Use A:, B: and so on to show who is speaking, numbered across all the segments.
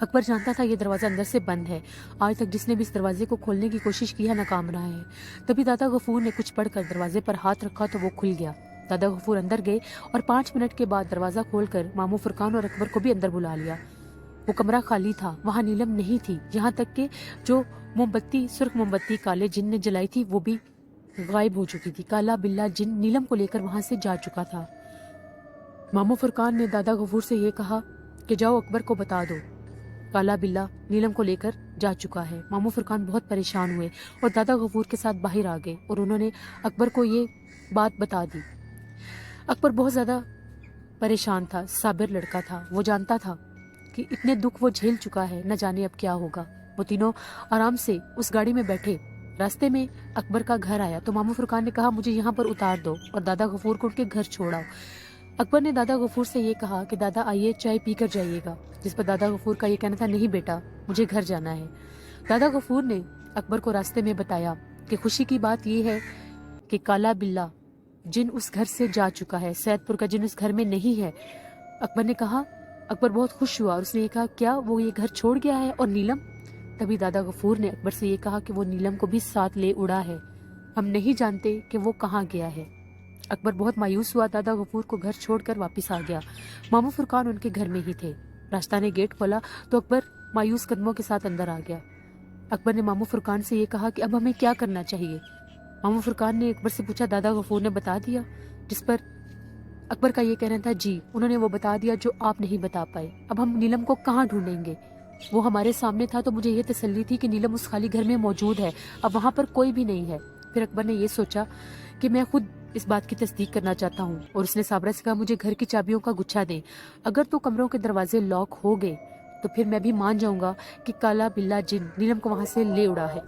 A: اکبر جانتا تھا یہ دروازہ اندر سے بند ہے، آج تک جس نے بھی اس دروازے کو کھولنے کی کوشش کی ہے ناکام رہا ہے۔ تبھی دادا غفور نے کچھ پڑھ کر دروازے پر ہاتھ رکھا تو وہ کھل گیا۔ دادا غفور اندر گئے اور 5 منٹ کے بعد دروازہ کھول کر ماموں فرقان اور اکبر کو بھی اندر بلا لیا۔ وہ کمرہ خالی تھا، وہاں نیلم نہیں تھی، یہاں تک کہ جو سرخ موم بتی کالے جن نے جلائی تھی وہ بھی غائب ہو چکی تھی۔ کالا بلا جن نیلم کو لے کر وہاں سے جا چکا تھا۔ ماموں فرقان نے دادا غفور سے یہ کہا کہ جاؤ اکبر کو بتا دو، کالا بلا نیلم کو لے کر جا چکا ہے۔ ماموں فرقان بہت پریشان ہوئے اور دادا غفور کے ساتھ باہر آ گئے اور انہوں نے اکبر کو یہ بات بتا دی۔ اکبر بہت زیادہ پریشان تھا، صابر لڑکا تھا، وہ جانتا تھا کہ اتنے دکھ وہ جھیل چکا ہے، نہ جانے اب کیا ہوگا۔ وہ تینوں آرام سے اس گاڑی میں بیٹھے، راستے میں اکبر کا گھر آیا تو ماموں فرقان نے کہا مجھے یہاں پر اتار دو اور دادا غفور کو ان کے گھر چھوڑاؤ۔ اکبر نے دادا غفور سے یہ کہا کہ دادا آئیے چائے پی کر جائیے گا، جس پر دادا غفور کا یہ کہنا تھا نہیں بیٹا مجھے گھر جانا ہے۔ دادا غفور نے اکبر کو راستے میں بتایا کہ خوشی کی بات یہ ہے کہ کالا بلا جن اس گھر سے جا چکا ہے، سید پور کا جن اس گھر میں نہیں ہے۔ اکبر نے کہا، اکبر بہت خوش ہوا اور اس نے یہ کہا کیا وہ یہ گھر چھوڑ گیا ہے اور نیلم؟ تبھی دادا غفور نے اکبر سے یہ کہا کہ وہ نیلم کو بھی ساتھ لے اڑا ہے، ہم نہیں جانتے کہ وہ کہاں گیا ہے۔ اکبر بہت مایوس ہوا، دادا غفور کو گھر چھوڑ کر واپس آ گیا۔ ماموں فرقان ان کے گھر میں ہی تھے۔ راستہ نے گیٹ کھولا تو اکبر مایوس قدموں کے ساتھ اندر آ گیا۔ اکبر نے ماموں فرقان سے یہ کہا کہ اب ہمیں کیا کرنا چاہیے؟ ماموں فرقان نے اکبر سے پوچھا دادا غفور نے بتا دیا؟ جس پر اکبر کا یہ کہنا تھا جی انہوں نے وہ بتا دیا جو آپ نہیں بتا پائے۔ اب ہم نیلم کو کہاں ڈھونڈیں گے؟ وہ ہمارے سامنے تھا تو مجھے یہ تسلی تھی کہ نیلم اس خالی گھر میں موجود ہے، اب وہاں پر کوئی بھی نہیں ہے۔ پھر اکبر نے یہ سوچا کہ میں خود اس بات کی تصدیق کرنا چاہتا ہوں اور اس نے صابرہ سے کہا مجھے گھر کی چابیوں کا گچھا دیں، اگر تو کمروں کے دروازے لاک ہو گئے تو پھر میں بھی مان جاؤں گا کہ کالا بلا جن نیلم کو وہاں سے لے اڑا ہے۔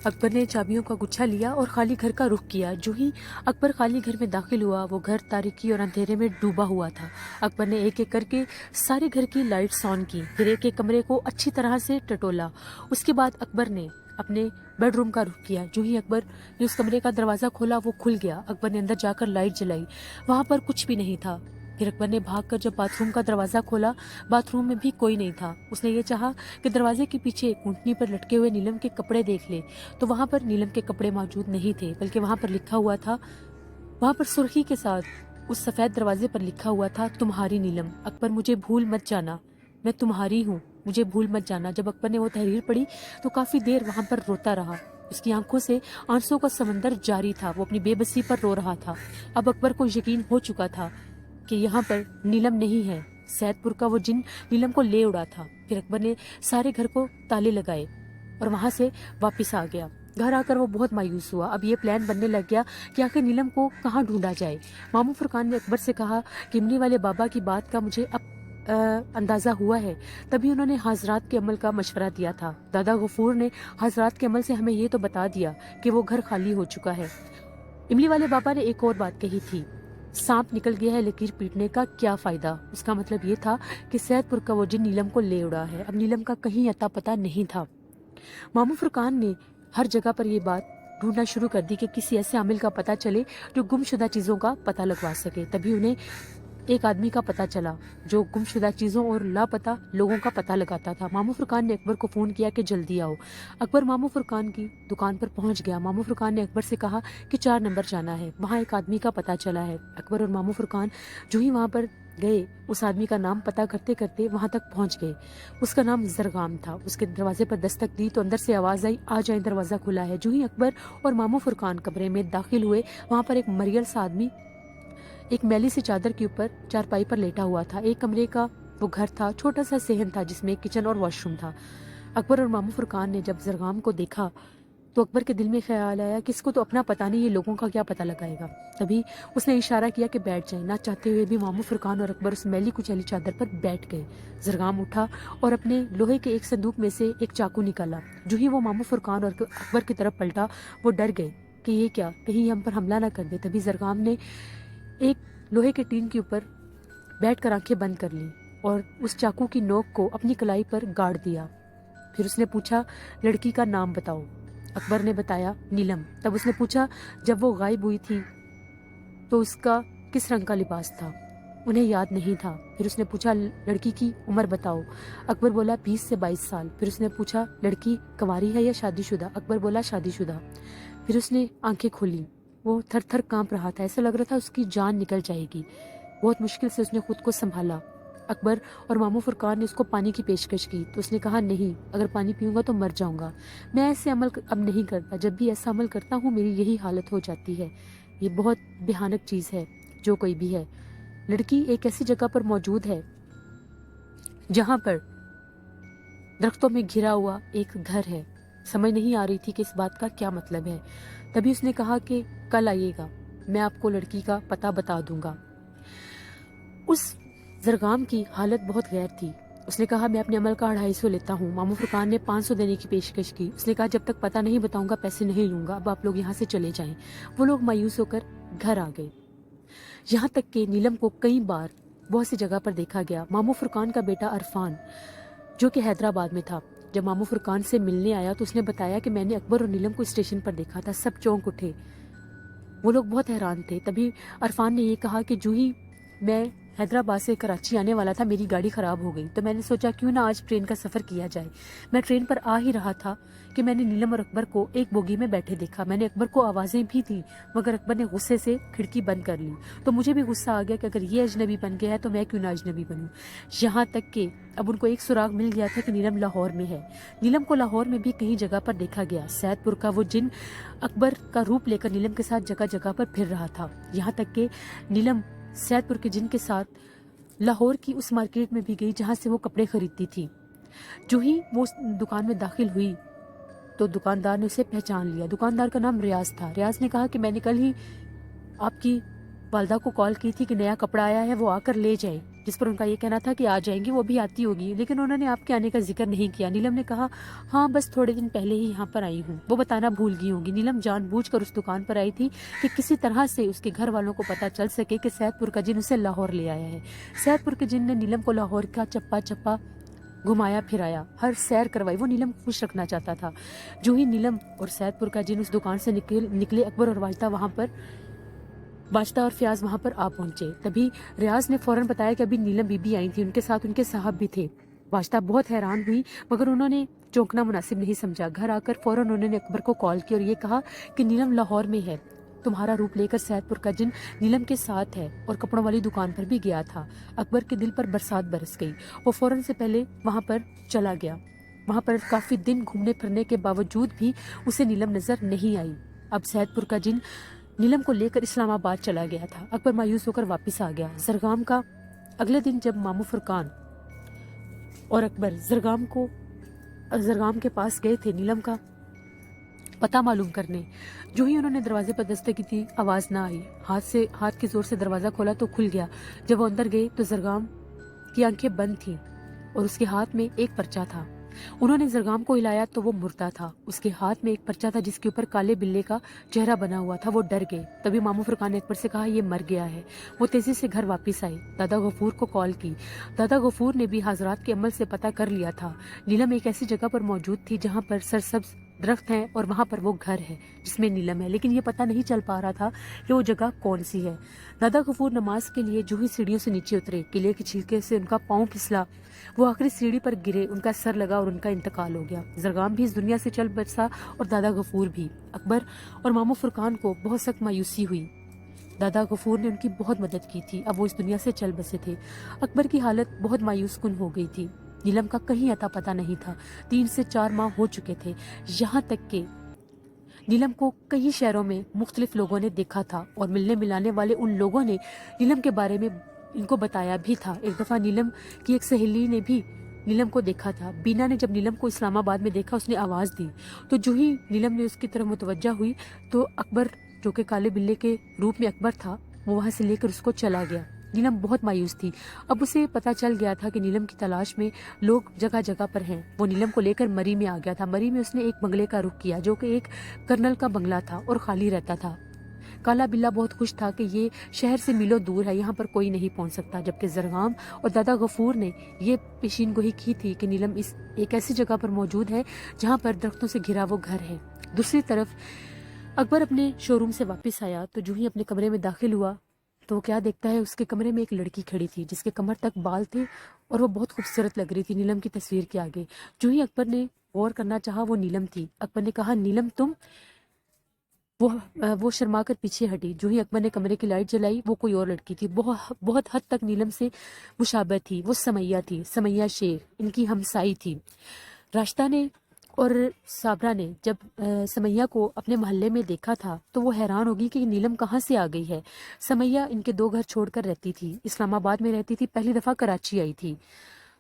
A: اکبر نے چابیوں کا گچھا لیا اور خالی گھر کا رخ کیا۔ جو ہی اکبر خالی گھر میں داخل ہوا وہ گھر تاریکی اور اندھیرے میں ڈوبا ہوا تھا۔ اکبر نے ایک ایک کر کے سارے گھر کی لائٹس آن کی، پھر ایک ایک کمرے کو اچھی طرح سے ٹٹولا۔ اس کے بعد اکبر نے اپنے بیڈ روم کا رخ کیا۔ جو ہی اکبر نے اس کمرے کا دروازہ کھولا وہ کھل گیا۔ اکبر نے اندر جا کر لائٹ جلائی، وہاں پر کچھ بھی نہیں تھا۔ پھر اکبر نے بھاگ کر جب باتھ روم کا دروازہ کھولا، باتھ روم میں بھی کوئی نہیں تھا۔ اس نے یہ چاہا کہ دروازے کے پیچھے اونٹنی پر لٹکے ہوئے نیلم کے کپڑے دیکھ لے تو وہاں پر نیلم کے کپڑے موجود نہیں تھے، بلکہ وہاں پر لکھا ہوا تھا، وہاں پر سرخی کے ساتھ اس سفید دروازے پر لکھا ہوا تھا تمہاری نیلم، اکبر مجھے بھول مت جانا، میں تمہاری ہوں، مجھے بھول مت جانا۔ جب اکبر نے وہ تحریر پڑھی تو کافی دیر وہاں پر روتا رہا۔ اس کی آنکھوں سے آنسوں کا سمندر جاری تھا، وہ اپنی بے بسی پر رو رہا تھا۔ اب اکبر کو یقین ہو چکا تھا کہ یہاں پر نیلم نہیں ہے، سید پور کا وہ جن نیلم کو لے اڑا تھا۔ پھر اکبر نے سارے گھر کو تالے لگائے اور وہاں سے واپس آ گیا۔ گھر آ کر وہ بہت مایوس ہوا۔ اب یہ پلان بننے لگ گیا کہ آخر نیلم کو کہاں ڈھونڈا جائے۔ ماموں فرقان نے اکبر سے کہا کہ املی والے بابا کی بات کا مجھے اب اندازہ ہوا ہے، تبھی انہوں نے حضرات کے عمل کا مشورہ دیا تھا۔ دادا غفور نے حضرات کے عمل سے ہمیں یہ تو بتا دیا کہ وہ گھر خالی ہو چکا ہے۔ املی والے بابا نے ایک اور بات کہی تھی، سانپ نکل گیا ہے لکیر پیٹنے کا کیا فائدہ؟ اس کا مطلب یہ تھا کہ سید پور کا وہ جن نیلم کو لے اڑا ہے۔ اب نیلم کا کہیں اتا پتہ نہیں تھا۔ ماموں فرقان نے ہر جگہ پر یہ بات ڈھونڈنا شروع کر دی کہ کسی ایسے عامل کا پتہ چلے جو گم شدہ چیزوں کا پتہ لگوا سکے۔ تبھی انہیں ایک آدمی کا پتہ چلا جو گم شدہ چیزوں اور لاپتہ لوگوں کا پتہ لگاتا تھا۔ ماموں فرقان نے اکبر کو فون کیا کہ جلدی آؤ۔ اکبر ماموں فرقان کی دکان پر پہنچ گیا۔ ماموں فرقان نے اکبر سے کہا کہ 4 نمبر جانا ہے، وہاں ایک آدمی کا پتہ چلا ہے۔ اکبر اور ماموں فرقان جو ہی وہاں پر گئے اس آدمی کا نام پتہ کرتے کرتے وہاں تک پہنچ گئے۔ اس کا نام زرغام تھا۔ اس کے دروازے پر دستک دی تو اندر سے آواز آئی آ جائیں دروازہ کھلا ہے۔ جو ہی اکبر اور ماموں فرقان کمرے میں داخل ہوئے وہاں پر ایک مریل سا آدمی ایک میلی سی چادر کے اوپر چارپائی پر لیٹا ہوا تھا۔ ایک کمرے کا وہ گھر تھا، چھوٹا سا صحن تھا جس میں کچن اور واش روم تھا۔ اکبر اور ماموں فرقان نے جب زرغام کو دیکھا تو اکبر کے دل میں خیال آیا کہ اس کو تو اپنا پتہ نہیں، یہ لوگوں کا کیا پتہ لگائے گا۔ تبھی اس نے اشارہ کیا کہ بیٹھ جائیں۔ نہ چاہتے ہوئے بھی ماموں فرقان اور اکبر اس میلی کچیلی چادر پر بیٹھ گئے۔ زرغام اٹھا اور اپنے لوہے کے ایک صندوق میں سے ایک چاقو نکالا۔ جو ہی وہ ماموں فرقان اور اکبر کی طرف پلٹا وہ ڈر گئے کہ یہ کیا، کہیں یہ ہم پر حملہ نہ کر دے۔ تبھی زرغام نے ایک لوہے کے ٹین کے اوپر بیٹھ کر آنکھیں بند کر لیں اور اس چاقو کی نوک کو اپنی کلائی پر گاڑ دیا۔ پھر اس نے پوچھا لڑکی کا نام بتاؤ۔ اکبر نے بتایا نیلم۔ تب اس نے پوچھا جب وہ غائب ہوئی تھی تو اس کا کس رنگ کا لباس تھا؟ انہیں یاد نہیں تھا۔ پھر اس نے پوچھا لڑکی کی عمر بتاؤ۔ اکبر بولا 20 سے 22 سال۔ پھر اس نے پوچھا لڑکی کنواری ہے یا شادی شدہ؟ اکبر بولا شادی شدہ۔ پھر اس نے آنکھیں کھولی، وہ تھر تھر کانپ رہا تھا، ایسا لگ رہا تھا اس کی جان نکل جائے گی۔ بہت مشکل سے اس نے خود کو سنبھالا۔ اکبر اور ماموں فرقان نے اس کو پانی کی پیشکش کی تو اس نے کہا نہیں، اگر پانی پیوں گا تو مر جاؤں گا، میں ایسے عمل اب نہیں کرتا، جب بھی ایسا عمل کرتا ہوں میری یہی حالت ہو جاتی ہے، یہ بہت بھیانک چیز ہے جو کوئی بھی ہے۔ لڑکی ایک ایسی جگہ پر موجود ہے جہاں پر درختوں میں گھرا ہوا ایک گھر ہے۔ سمجھ نہیں آ رہی تھی کہ اس بات کا کیا مطلب ہے۔ تبھی اس نے کہا کہ کل آئیے گا، میں آپ کو لڑکی کا پتہ بتا دوں گا۔ اس زرگام کی حالت بہت غیر تھی۔ اس نے کہا میں اپنے عمل کا 250 لیتا ہوں۔ ماموں فرقان نے 500 دینے کی پیشکش کی۔ اس نے کہا جب تک پتہ نہیں بتاؤں گا پیسے نہیں لوں گا، اب آپ لوگ یہاں سے چلے جائیں۔ وہ لوگ مایوس ہو کر گھر آ گئے، یہاں تک کہ نیلم کو کئی بار بہت سی جگہ پر دیکھا گیا۔ ماموں فرقان کا بیٹا عرفان جو کہ حیدرآباد میں تھا، جب ماموں فرقان سے ملنے آیا تو اس نے بتایا کہ میں نے اکبر اور نیلم کو اسٹیشن پر دیکھا تھا۔ سب چونک اٹھے، وہ لوگ بہت حیران تھے۔ تبھی عرفان نے یہ کہا کہ جو ہی میں حیدرآباد سے کراچی آنے والا تھا میری گاڑی خراب ہو گئی، تو میں نے سوچا کیوں نہ آج ٹرین کا سفر کیا جائے۔ میں ٹرین پر آ ہی رہا تھا کہ میں نے نیلم اور اکبر کو ایک بوگی میں بیٹھے دیکھا۔ میں نے اکبر کو آوازیں بھی دی مگر اکبر نے غصے سے کھڑکی بند کر لی، تو مجھے بھی غصہ آ گیا کہ اگر یہ اجنبی بن گیا ہے تو میں کیوں نہ اجنبی بنوں۔ یہاں تک کہ اب ان کو ایک سراغ مل گیا تھا کہ نیلم لاہور میں ہے۔ نیلم کو لاہور میں بھی کئی جگہ پر دیکھا گیا۔ سید پور کا وہ جن اکبر کا روپ لے کر نیلم کے ساتھ جگہ جگہ پر پھر رہا تھا، یہاں تک کہ نیلم سید پور کے جن کے ساتھ لاہور کی اس مارکیٹ میں بھی گئی جہاں سے وہ کپڑے خریدتی تھی۔ جو ہی وہ اس دکان میں داخل ہوئی تو دکاندار نے اسے پہچان لیا۔ دکاندار کا نام ریاض تھا۔ ریاض نے کہا کہ میں نے کل ہی آپ کی والدہ کو کال کی تھی کہ نیا کپڑا آیا ہے، وہ آ کر لے جائیں، جس پر ان کا یہ کہنا تھا کہ آ جائیں گی، وہ بھی آتی ہوگی، لیکن انہوں نے آپ کے آنے کا ذکر نہیں کیا۔ نیلم نے کہا ہاں بس تھوڑے دن پہلے ہی یہاں پر آئی ہوں، وہ بتانا بھول گئی ہوں گی۔ نیلم جان بوجھ کر اس دکان پر آئی تھی کہ کسی طرح سے اس کے گھر والوں کو پتہ چل سکے کہ سید پور کا جن اسے لاہور لے آیا ہے۔ سید پور کے جن نے نیلم کو لاہور کا چپا چپا گھمایا پھرایا، ہر سیر کروائی، وہ نیلم کو خوش رکھنا چاہتا تھا۔ جو ہی نیلم اور سید پور کا جن اس دکان سے نکلے، اکبر اور واجدہ اور فیاض وہاں پر آ پہنچے۔ تبھی ریاض نے فوراً بتایا کہ ابھی نیلم بی بی آئی تھی، ان کے ساتھ ان کے صاحب بھی تھے۔ واجدہ بہت حیران ہوئی مگر انہوں نے چونکنا مناسب نہیں سمجھا۔ گھر آ کر فوراً انہوں نے اکبر کو کال کی اور یہ کہا کہ نیلم لاہور میں ہے، تمہارا روپ لے کر سید پور کا جن نیلم کے ساتھ ہے اور کپڑوں والی دکان پر بھی گیا تھا۔ اکبر کے دل پر برسات برس گئی، وہ فوراً سے پہلے وہاں پر چلا گیا۔ وہاں پر کافی دن گھومنے پھرنے کے باوجود بھی اسے نیلم نظر نہیں آئی۔ اب سید پور کا جن نیلم کو لے کر اسلام آباد چلا گیا تھا۔ اکبر مایوس ہو کر واپس آ گیا۔ زرگام کا اگلے دن جب ماموں فرقان اور اکبر زرگام کے پاس گئے تھے نیلم کا پتہ معلوم کرنے، جو ہی انہوں نے دروازے پر دستک کی تھی آواز نہ آئی۔ ہاتھ کے زور سے دروازہ کھولا تو کھل گیا۔ جب وہ اندر گئے تو زرگام کی آنکھیں بند تھیں اور اس کے ہاتھ میں ایک پرچہ تھا۔ انہوں نے زرگام کو ہلایا تو وہ مردہ تھا، اس کے ہاتھ میں ایک پرچہ تھا جس کے اوپر کالے بلے کا چہرہ بنا ہوا تھا۔ وہ ڈر گئے۔ تبھی ماموں فرقان نے اکبر سے کہا یہ مر گیا ہے۔ وہ تیزی سے گھر واپس آئے، دادا غفور کو کال کی۔ دادا غفور نے بھی حضرات کے عمل سے پتہ کر لیا تھا۔ نیلم ایک ایسی جگہ پر موجود تھی جہاں پر سرسبز درخت ہیں اور وہاں پر وہ گھر ہے جس میں نیلم ہے، لیکن یہ پتہ نہیں چل پا رہا تھا کہ وہ جگہ کون سی ہے۔ دادا غفور نماز کے لیے جو ہی سیڑھیوں سے نیچے اترے، قلعے کے چھلکے سے ان کا پاؤں پھسلا، وہ آخری سیڑھی پر گرے، ان کا سر لگا اور ان کا انتقال ہو گیا۔ زرگام بھی اس دنیا سے چل بسا اور دادا غفور بھی۔ اکبر اور ماموں فرقان کو بہت سخت مایوسی ہوئی۔ دادا غفور نے ان کی بہت مدد کی تھی، اب وہ اس دنیا سے چل بسے تھے۔ اکبر کی حالت بہت مایوس کن ہو گئی تھی۔ نیلم کا کہیں اتا پتہ نہیں تھا۔ 3 سے 4 ماہ ہو چکے تھے، یہاں تک کہ نیلم کو کئی شہروں میں مختلف لوگوں نے دیکھا تھا اور ملنے ملانے والے ان لوگوں نے نیلم کے بارے میں ان کو بتایا بھی تھا۔ ایک دفعہ نیلم کی ایک سہیلی نے بھی نیلم کو دیکھا تھا۔ بینا نے جب نیلم کو اسلام آباد میں دیکھا اس نے آواز دی، تو جو ہی نیلم نے اس کی طرف متوجہ ہوئی تو اکبر جو کہ کالے بلے کے روپ میں اکبر تھا وہ وہاں سے لے کر اس کو چلا گیا۔ نیلم بہت مایوس تھی۔ اب اسے پتہ چل گیا تھا کہ نیلم کی تلاش میں لوگ جگہ جگہ پر ہیں۔ وہ نیلم کو لے کر مری میں آ گیا تھا۔ مری میں اس نے ایک بنگلے کا رخ کیا جو کہ ایک کرنل کا بنگلہ تھا اور خالی رہتا تھا۔ کالا بلہ بہت خوش تھا کہ یہ شہر سے میلوں دور ہے، یہاں پر کوئی نہیں پہنچ سکتا، جبکہ زرگام اور دادا غفور نے یہ پیشین گوئی کی تھی کہ نیلم ایک ایسی جگہ پر موجود ہے جہاں پر درختوں سے گھرا وہ گھر ہے۔ دوسری طرف اکبر اپنے شو روم سے واپس آیا تو جو ہی اپنے کمرے میں داخل ہوا تو کیا دیکھتا ہے، اس کے کمرے میں ایک لڑکی کھڑی تھی جس کے کمر تک بال تھے اور وہ بہت خوبصورت لگ رہی تھی نیلم کی تصویر کے آگے۔ جو ہی اکبر نے غور کرنا چاہا وہ نیلم تھی۔ اکبر نے کہا نیلم تم؟ وہ شرما کر پیچھے ہٹی۔ جو ہی اکبر نے کمرے کی لائٹ جلائی وہ کوئی اور لڑکی تھی، بہت حد تک نیلم سے مشابہ تھی۔ وہ سمیہ تھی، سمیہ شیر، ان کی ہمسائی تھی۔ راشدہ نے اور صابرہ نے جب سمیہ کو اپنے محلے میں دیکھا تھا تو وہ حیران ہوگی کہ نیلم کہاں سے آ گئی ہے۔ سمیہ ان کے 2 گھر چھوڑ کر رہتی تھی، اسلام آباد میں رہتی تھی، پہلی دفعہ کراچی آئی تھی۔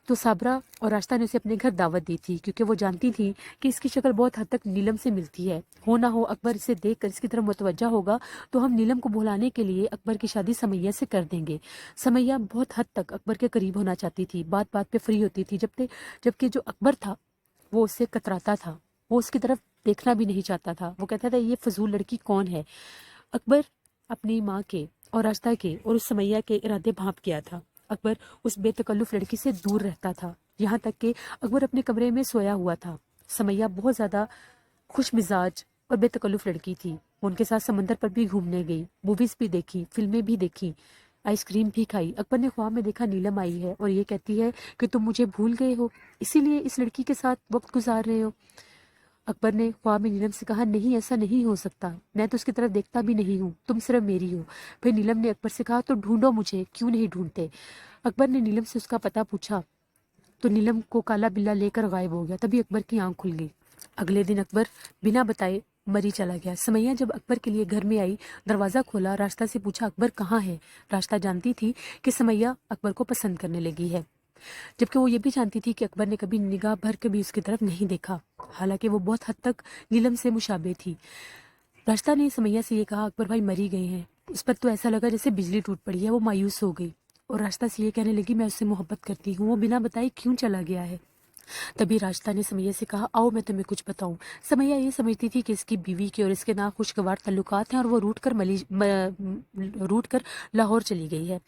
A: تو صابرہ اور راشدہ نے اسے اپنے گھر دعوت دی تھی کیونکہ وہ جانتی تھی کہ اس کی شکل بہت حد تک نیلم سے ملتی ہے۔ ہو نہ ہو اکبر اسے دیکھ کر اس کی طرف متوجہ ہوگا تو ہم نیلم کو بھلانے کے لیے اکبر کی شادی سمیہ سے کر دیں گے۔ سمیہ بہت حد تک اکبر کے قریب ہونا چاہتی تھی، بات بات پہ فری ہوتی تھی، جبکہ جو اکبر تھا وہ اس سے کتراتا تھا، وہ اس کی طرف دیکھنا بھی نہیں چاہتا تھا۔ وہ کہتا تھا یہ فضول لڑکی کون ہے۔ اکبر اپنی ماں کے اور راشدہ کے اور اس سمیہ کے ارادے بھانپ گیا تھا۔ اکبر اس بے تکلف لڑکی سے دور رہتا تھا، یہاں تک کہ اکبر اپنے کمرے میں سویا ہوا تھا۔ سمیہ بہت زیادہ خوش مزاج اور بے تکلف لڑکی تھی۔ وہ ان کے ساتھ سمندر پر بھی گھومنے گئی، موویز بھی دیکھی، فلمیں بھی دیکھی، آئس کریم بھی کھائی۔ اکبر نے خواب میں دیکھا نیلم آئی ہے اور یہ کہتی ہے کہ تم مجھے بھول گئے ہو، اسی لیے اس لڑکی کے ساتھ وقت گزار رہے ہو۔ اکبر نے خواب میں نیلم سے کہا نہیں، ایسا نہیں ہو سکتا، میں تو اس کی طرف دیکھتا بھی نہیں ہوں، تم صرف میری ہو۔ پھر نیلم نے اکبر سے کہا تو ڈھونڈو مجھے، کیوں نہیں ڈھونڈتے؟ اکبر نے نیلم سے اس کا پتہ پوچھا تو نیلم کو کالا بلا لے کر غائب ہو گیا۔ تبھی اکبر کی آنکھ کھل گئی۔ اگلے دن اکبر بنا بتائے مری چلا گیا۔ سمیہ جب اکبر کے لیے گھر میں آئی، دروازہ کھولا، راشدہ سے پوچھا اکبر کہاں ہے؟ راشدہ جانتی تھی کہ سمیہ اکبر کو پسند کرنے لگی ہے، جبکہ وہ یہ بھی جانتی تھی کہ اکبر نے کبھی نگاہ بھر کے بھی اس کی طرف نہیں دیکھا، حالانکہ وہ بہت حد تک نیلم سے مشابہ تھی۔ راشدہ نے سمیہ سے یہ کہا اکبر بھائی مری گئے ہیں۔ اس پر تو ایسا لگا جیسے بجلی ٹوٹ پڑی ہے۔ وہ مایوس ہو گئی اور راشدہ سے یہ کہنے لگی میں اس سے محبت کرتی ہوں، وہ بنا بتائے کیوں چلا گیا ہے؟ تبھی راشدہ نے سمیہ سے کہا آؤ میں تمہیں کچھ بتاؤں۔ سمیہ یہ سمجھتی تھی کہ اس کی بیوی کے اور اس کے ناخوشگوار تعلقات ہیں اور وہ روٹ کر لاہور چلی گئی ہے۔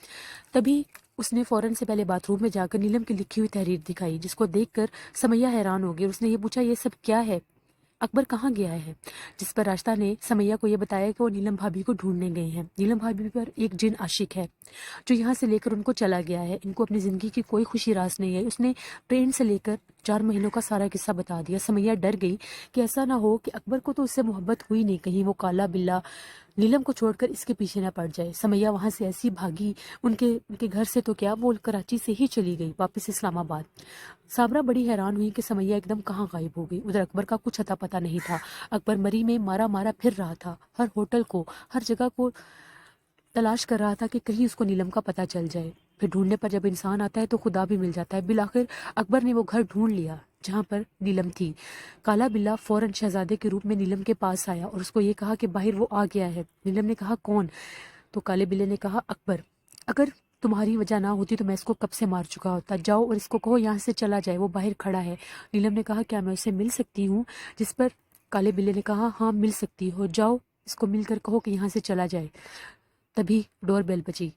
A: تبھی اس نے فوراً سے پہلے باتھ روم میں جا کر نیلم کی لکھی ہوئی تحریر دکھائی، جس کو دیکھ کر سمیہ حیران ہو گئی۔ اس نے یہ پوچھا یہ سب کیا ہے؟ اکبر کہاں گیا ہے؟ جس پر راشدہ نے سمیہ کو یہ بتایا کہ وہ نیلم بھابھی کو ڈھونڈنے گئے ہیں۔ نیلم بھابھی پر ایک جن عاشق ہے جو یہاں سے لے کر ان کو چلا گیا ہے۔ ان کو اپنی زندگی کی کوئی خوشی راس نہیں ہے۔ اس نے ٹرین سے لے کر 4 مہینوں کا سارا قصہ بتا دیا۔ سمیہ ڈر گئی کہ ایسا نہ ہو کہ اکبر کو تو اس سے محبت ہوئی نہیں، کہیں وہ کالا بلا نیلم کو چھوڑ کر اس کے پیچھے نہ پڑ جائے۔ سمیہ وہاں سے ایسی بھاگی، ان کے گھر سے تو کیا، وہ کراچی سے ہی چلی گئی واپس اسلام آباد۔ صابرہ بڑی حیران ہوئی کہ سمیہ ایک دم کہاں غائب ہو گئی۔ ادھر اکبر کا کچھ اتا پتہ نہیں تھا۔ اکبر مری میں مارا مارا پھر رہا تھا، ہر ہوٹل کو، ہر جگہ کو تلاش کر رہا تھا کہ کہیں اس کو نیلم کا پتہ چل جائے۔ پھر ڈھونڈنے پر جب انسان آتا ہے تو خدا بھی مل جاتا ہے۔ بالآخر اکبر نے وہ گھر ڈھونڈ لیا جہاں پر نیلم تھی۔ کالا بلا فوراً شہزادے کے روپ میں نیلم کے پاس آیا اور اس کو یہ کہا کہ باہر وہ آ گیا ہے۔ نیلم نے کہا کون؟ تو کالے بلے نے کہا اکبر، اگر تمہاری وجہ نہ ہوتی تو میں اس کو کب سے مار چکا ہوتا، جاؤ اور اس کو کہو یہاں سے چلا جائے، وہ باہر کھڑا ہے۔ نیلم نے کہا کیا میں اسے مل سکتی ہوں؟ جس پر کالے بلے نے کہا ہاں مل سکتی ہو، جاؤ اس کو مل کر کہو کہ یہاں سے چلا جائے۔ تبھی ڈور بیل بجی۔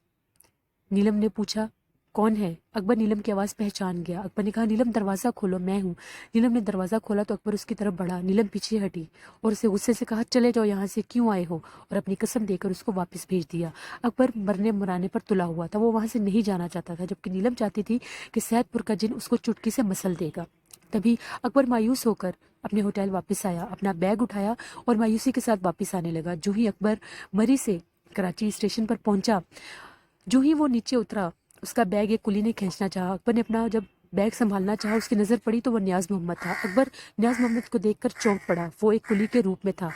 A: نیلم نے پوچھا کون ہے؟ اکبر نیلم کی آواز پہچان گیا۔ اکبر نے کہا نیلم دروازہ کھولو، میں ہوں۔ نیلم نے دروازہ کھولا تو اکبر اس کی طرف بڑھا۔ نیلم پیچھے ہٹی اور اسے غصے سے کہا چلے جاؤ یہاں سے، کیوں آئے ہو؟ اور اپنی قسم دے کر اس کو واپس بھیج دیا۔ اکبر مرنے مرانے پر تلا ہوا تھا، وہ وہاں سے نہیں جانا چاہتا تھا، جبکہ نیلم چاہتی تھی کہ سید پور کا جن اس کو چٹکی سے مسل دے گا۔ تبھی اکبر مایوس ہو کر اپنے ہوٹل واپس آیا، اپنا بیگ اٹھایا اور مایوسی کے ساتھ واپس آنے لگا۔ جو ہی اکبر مری سے کراچی اسٹیشن پر پہنچا، جو ہی وہ نیچے اترا، اس کا بیگ ایک کلی نے کھینچنا چاہا۔ اکبر نے اپنا جب بیگ سنبھالنا چاہا، اس کی نظر پڑی تو وہ نیاز محمد تھا۔ اکبر نیاز محمد کو دیکھ کر چونک پڑا، وہ ایک کلی کے روپ میں تھا۔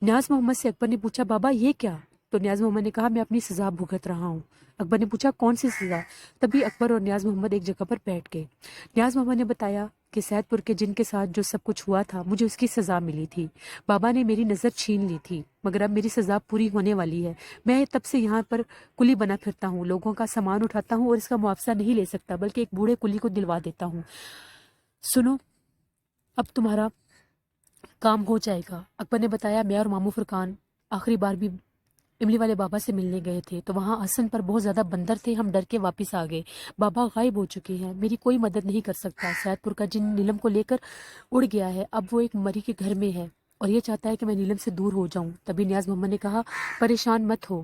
A: نیاز محمد سے اکبر نے پوچھا بابا یہ کیا؟ تو نیاز محمد نے کہا میں اپنی سزا بھگت رہا ہوں۔ اکبر نے پوچھا کون سی سزا؟ تبھی اکبر اور نیاز محمد ایک جگہ پر بیٹھ گئے۔ نیاز محمد نے بتایا کہ سید پور کے جن کے ساتھ جو سب کچھ ہوا تھا مجھے اس کی سزا ملی تھی، بابا نے میری نظر چھین لی تھی، مگر اب میری سزا پوری ہونے والی ہے۔ میں تب سے یہاں پر کلی بنا پھرتا ہوں، لوگوں کا سامان اٹھاتا ہوں اور اس کا معاوضہ نہیں لے سکتا بلکہ ایک بوڑھے کلی کو دلوا دیتا ہوں۔ سنو اب تمہارا کام ہو جائے گا۔ اکبر نے بتایا میں اور مامو فرقان آخری بار بھی املی والے بابا سے ملنے گئے تھے تو وہاں آسن پر بہت زیادہ بندر تھے، ہم ڈر کے واپس آ گئے، بابا غائب ہو چکے ہیں، میری کوئی مدد نہیں کر سکتا۔ سید پور کا جن نیلم کو لے کر اڑ گیا ہے، اب وہ ایک مری کے گھر میں ہے اور یہ چاہتا ہے کہ میں نیلم سے دور ہو جاؤں۔ تبھی نیاز محمد نے کہا پریشان مت ہو،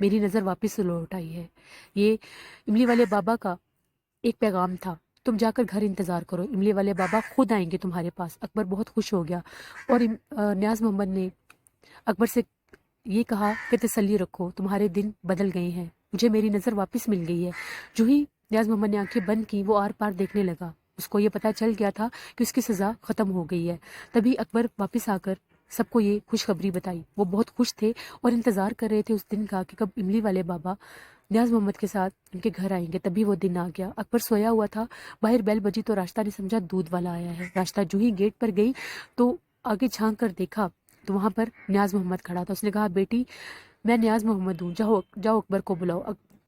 A: میری نظر واپس لوٹ آئی ہے۔ یہ املی والے بابا کا ایک پیغام تھا، تم جا کر گھر انتظار کرو، املی والے بابا خود آئیں گے تمہارے پاس۔ اکبر بہت خوش ہو گیا اور نیاز محمد نے اکبر سے یہ کہا کہ تسلی رکھو، تمہارے دن بدل گئے ہیں، مجھے میری نظر واپس مل گئی ہے۔ جو ہی نیاز محمد نے آنکھیں بند کی وہ آر پار دیکھنے لگا، اس کو یہ پتہ چل گیا تھا کہ اس کی سزا ختم ہو گئی ہے۔ تبھی اکبر واپس آ کر سب کو یہ خوشخبری بتائی۔ وہ بہت خوش تھے اور انتظار کر رہے تھے اس دن کا کہ کب املی والے بابا نیاز محمد کے ساتھ ان کے گھر آئیں گے۔ تبھی وہ دن آ گیا۔ اکبر سویا ہوا تھا، باہر بیل بجی تو راشتہ نے سمجھا دودھ والا آیا ہے۔ راشتہ جو ہی گیٹ پر گئی تو آگے جھانک کر دیکھا تو وہاں پر نیاز محمد کھڑا تھا۔ اس نے کہا بیٹی میں نیاز محمد ہوں، جاؤ اکبر کو بلاؤ۔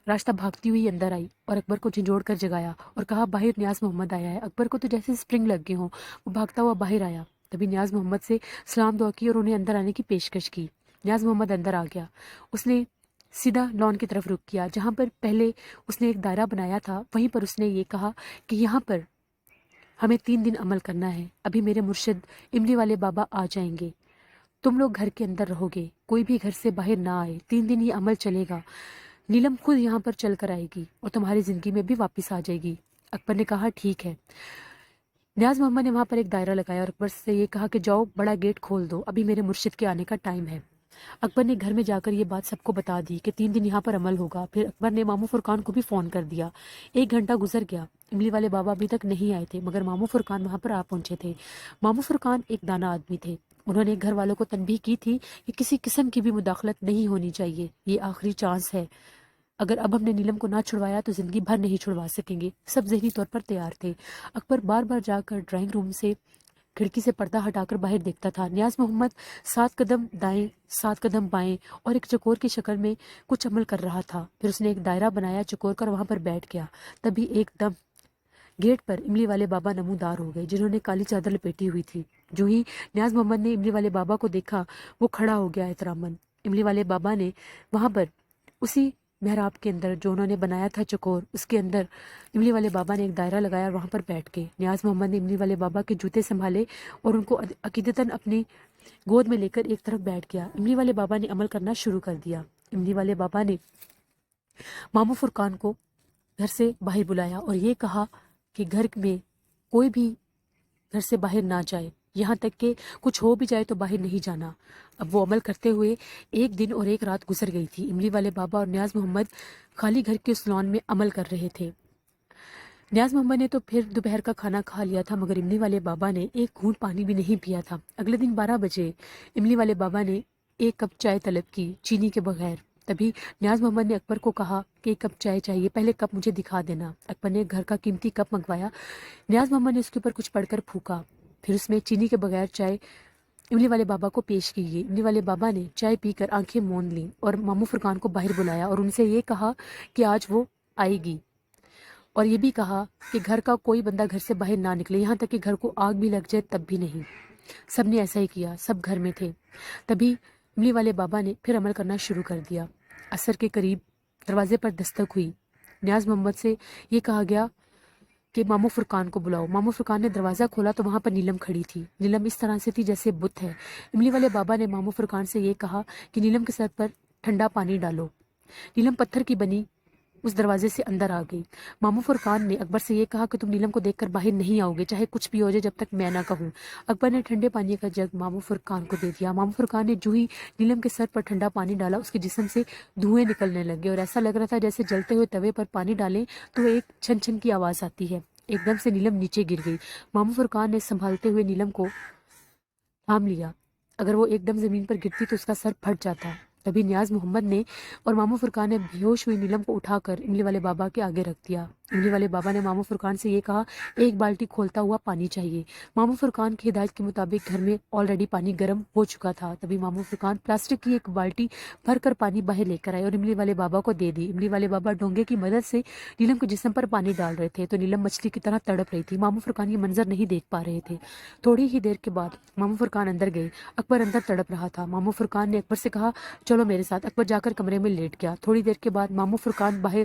A: راشتہ بھاگتی ہوئی اندر آئی اور اکبر کو جھنجھوڑ کر جگایا اور کہا باہر نیاز محمد آیا ہے۔ اکبر کو تو جیسے اسپرنگ لگ گئے ہوں، وہ بھاگتا ہوا باہر آیا۔ تبھی نیاز محمد سے سلام دعا کی اور انہیں اندر آنے کی پیشکش کی۔ نیاز محمد اندر آ گیا۔ اس نے سیدھا لان کی طرف رخ کیا، جہاں پر پہلے اس نے ایک دائرہ بنایا تھا وہیں پر اس نے یہ کہا کہ یہاں پر ہمیں 3 دن عمل کرنا ہے، ابھی میرے مرشد املی والے بابا آ جائیں گے، تم لوگ گھر کے اندر رہو گے، کوئی بھی گھر سے باہر نہ آئے، 3 دن یہ عمل چلے گا، نیلم خود یہاں پر چل کر آئے گی اور تمہاری زندگی میں بھی واپس آ جائے گی۔ اکبر نے کہا ٹھیک ہے۔ نیاز محمد نے وہاں پر ایک دائرہ لگایا اور اکبر سے یہ کہا کہ جاؤ بڑا گیٹ کھول دو، ابھی میرے مرشد کے آنے کا ٹائم ہے۔ اکبر نے گھر میں جا کر یہ بات سب کو بتا دی کہ 3 دن یہاں پر عمل ہوگا۔ پھر اکبر نے ماموں فرقان کو بھی فون کر دیا۔ 1 گھنٹہ گزر گیا، املی والے بابا ابھی تک نہیں آئے تھے، مگر ماموں فرقان وہاں پر آ پہنچے تھے۔ ماموں فرقان ایک دانا آدمی تھے، انہوں نے گھر والوں کو تنبیہ کی تھی کہ کسی قسم کی بھی مداخلت نہیں ہونی چاہیے، یہ آخری چانس ہے، اگر اب ہم نے نیلم کو نہ چھڑوایا تو زندگی بھر نہیں چھڑوا سکیں گے۔ سب ذہنی طور پر تیار تھے۔ اکبر بار بار جا کر ڈرائنگ روم سے کھڑکی سے پردہ ہٹا کر باہر دیکھتا تھا۔ نیاز محمد 7 قدم دائیں 7 قدم بائیں اور ایک چکور کی شکل میں کچھ عمل کر رہا تھا۔ پھر اس نے ایک دائرہ بنایا، چکور کر وہاں پر بیٹھ گیا۔ تبھی ایک دم گیٹ پر املی والے بابا نمودار ہو گئے، جنہوں نے کالی چادر لپیٹی ہوئی تھی۔ جو ہی نیاز محمد نے املی والے بابا کو دیکھا وہ کھڑا ہو گیا احتراماً۔ املی والے بابا نے وہاں پر اسی محراب کے اندر جو انہوں نے بنایا تھا چکور، اس کے اندر املی والے بابا نے ایک دائرہ لگایا اور وہاں پر بیٹھ گئے۔ نیاز محمد نے املی والے بابا کے جوتے سنبھالے اور ان کو عقیدتاً اپنی گود میں لے کر ایک طرف بیٹھ گیا۔ املی والے بابا نے عمل کرنا شروع کر دیا۔ املی والے بابا نے ماموں فرقان کو گھر سے باہر بلایا اور یہ کہا کہ گھر میں کوئی بھی گھر سے باہر نہ جائے، یہاں تک کہ کچھ ہو بھی جائے تو باہر نہیں جانا۔ اب وہ عمل کرتے ہوئے 1 دن اور 1 رات گزر گئی تھی۔ املی والے بابا اور نیاز محمد خالی گھر کے اس لان میں عمل کر رہے تھے۔ نیاز محمد نے تو پھر دوپہر کا کھانا کھا لیا تھا، مگر املی والے بابا نے 1 گھونٹ پانی بھی نہیں پیا تھا۔ اگلے دن 12 بجے املی والے بابا نے 1 کپ چائے طلب کی، چینی کے بغیر۔ تبھی نیاز محمد نے اکبر کو کہا کہ 1 کپ چائے چاہیے، پہلے کپ مجھے دکھا دینا۔ اکبر نے گھر کا قیمتی کپ منگوایا۔ نیاز محمد نے اس کے اوپر کچھ پڑھ کر پھونکا، پھر اس میں چینی کے بغیر چائے املی والے بابا کو پیش کی گئی۔ املی والے بابا نے چائے پی کر آنکھیں موند لیں اور ماموں فرقان کو باہر بلایا اور ان سے یہ کہا کہ آج وہ آئے گی، اور یہ بھی کہا کہ گھر کا کوئی بندہ گھر سے باہر نہ نکلے، یہاں تک کہ گھر کو آگ بھی لگ جائے تب بھی نہیں۔ سب نے ایسا ہی کیا، سب گھر میں تھے۔ تبھی املی والے بابا نے پھر عمل کرنا شروع کر دیا۔ عصر کے قریب دروازے پر دستک ہوئی۔ نیاز محمد سے یہ کہا گیا کہ ماموں فرقان کو بلاؤ۔ ماموں فرقان نے دروازہ کھولا تو وہاں پر نیلم کھڑی تھی۔ نیلم اس طرح سے تھی جیسے بت ہے۔ املی والے بابا نے ماموں فرقان سے یہ کہا کہ نیلم کے سر پر ٹھنڈا پانی ڈالو۔ نیلم پتھر کی بنی اس دروازے سے اندر آ گئی۔ ماموں فرقان نے اکبر سے یہ کہا کہ تم نیلم کو دیکھ کر باہر نہیں آؤ گے، چاہے کچھ بھی ہو جائے جب تک میں نہ کہوں۔ اکبر نے ٹھنڈے پانی کا جگ ماموں فرقان کو دے دیا۔ ماموں فرقان نے جو ہی نیلم کے سر پر ٹھنڈا پانی ڈالا، اس کے جسم سے دھوئیں نکلنے لگے اور ایسا لگ رہا تھا جیسے جلتے ہوئے توے پر پانی ڈالیں تو ایک چھن چھن کی آواز آتی ہے۔ ایک دم سے نیلم نیچے گر گئی۔ ماموں فرقان نے سنبھالتے ہوئے نیلم کو تھام لیا، اگر وہ ایک دم زمین پر گرتی تو اس کا سر پھٹ جاتا۔ تبھی نیاز محمد نے اور ماموں فرقان نے بے ہوش ہوئی نیلم کو اٹھا کر املی والے بابا کے آگے رکھ دیا۔ املی والے بابا نے ماموں فرقان سے یہ کہا 1 بالٹی کھولتا ہوا پانی چاہیے۔ ماموں فرقان کی ہدایت کے مطابق گھر میں آلریڈی پانی گرم ہو چکا تھا۔ تبھی ماموں فرقان پلاسٹک کی 1 بالٹی بھر کر پانی باہر لے کر آئے اور املی والے بابا کو دے دی۔ املی والے بابا ڈونگے کی مدد سے نیلم کے جسم پر پانی ڈال رہے تھے تو نیلم مچھلی کی طرح تڑپ رہی تھی۔ ماموں فرقان یہ منظر نہیں دیکھ پا رہے تھے۔ تھوڑی ہی دیر کے بعد ماموں فرقان اندر گئے۔ اکبر اندر تڑپ رہا تھا۔ ماموں فرقان نے اکبر سے کہا چلو میرے ساتھ۔ اکبر جا کر کمرے میں لیٹ گیا۔ تھوڑی دیر کے بعد ماموں فرقان باہر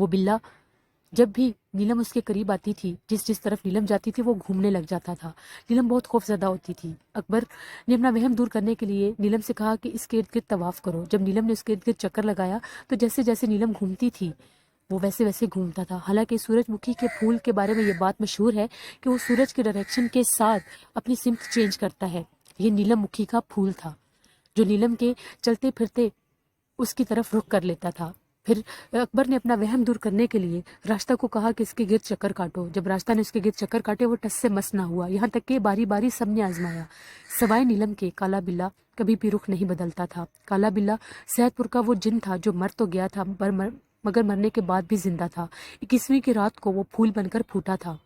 A: وہ بلا جب بھی نیلم اس کے قریب آتی تھی، جس طرف نیلم جاتی تھی وہ گھومنے لگ جاتا تھا۔ نیلم بہت خوف زدہ ہوتی تھی۔ اکبر نے اپنا وہم دور کرنے کے لیے نیلم سے کہا کہ اس کے ارد گرد طواف کرو۔ جب نیلم نے اس کے ارد گرد چکر لگایا تو جیسے جیسے نیلم گھومتی تھی وہ ویسے ویسے گھومتا تھا۔ حالانکہ سورج مکھی کے پھول کے بارے میں یہ بات مشہور ہے کہ وہ سورج کے ڈائریکشن کے ساتھ اپنی سمت چینج کرتا ہے۔ یہ نیلم مکھی کا پھول تھا جو نیلم کے چلتے پھرتے اس کی طرف رخ کر لیتا تھا۔ پھر اکبر نے اپنا وہم دور کرنے کے لیے راستہ کو کہا کہ اس کے گرد چکر کاٹو۔ جب راستہ نے اس کے گرد چکر کاٹے وہ ٹس سے مس نہ ہوا، یہاں تک کہ باری باری سب نے آزمایا۔ سوائے نیلم کے کالا بلا کبھی بھی رخ نہیں بدلتا تھا۔ کالا بلا سید پور کا وہ جن تھا جو مر تو گیا تھا مگر مرنے کے بعد بھی زندہ تھا۔ 21ویں کی رات کو وہ پھول بن کر پھوٹا تھا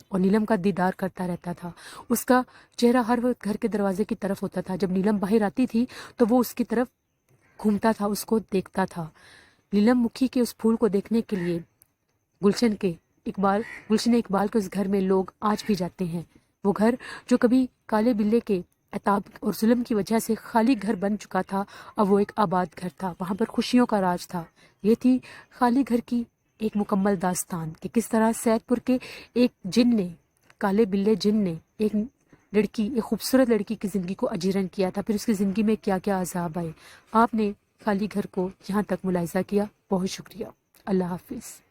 A: اور نیلم کا دیدار کرتا رہتا تھا۔ اس کا چہرہ ہر وقت گھر کے دروازے کی طرف ہوتا تھا۔ جب نیلم باہر آتی تھی تو وہ اس کی طرف گھومتا تھا، اس کو دیکھتا تھا۔ نیلم مکھی کے اس پھول کو دیکھنے کے لیے گلشن اقبال کے اس گھر میں لوگ آج بھی جاتے ہیں۔ وہ گھر جو کبھی کالے بلے کے عتاب اور ظلم کی وجہ سے خالی گھر بن چکا تھا، اب وہ ایک آباد گھر تھا۔ وہاں پر خوشیوں کا راج تھا۔ یہ تھی خالی گھر کی ایک مکمل داستان کہ کس طرح سید پور کے ایک جن نے، کالے بلے جن نے ایک خوبصورت لڑکی کی زندگی کو اجیرن کیا تھا۔ پھر اس کی زندگی میں کیا کیا عذاب آئے۔ آپ نے خالی گھر کو یہاں تک ملاحظہ کیا۔ بہت شکریہ۔ اللہ حافظ۔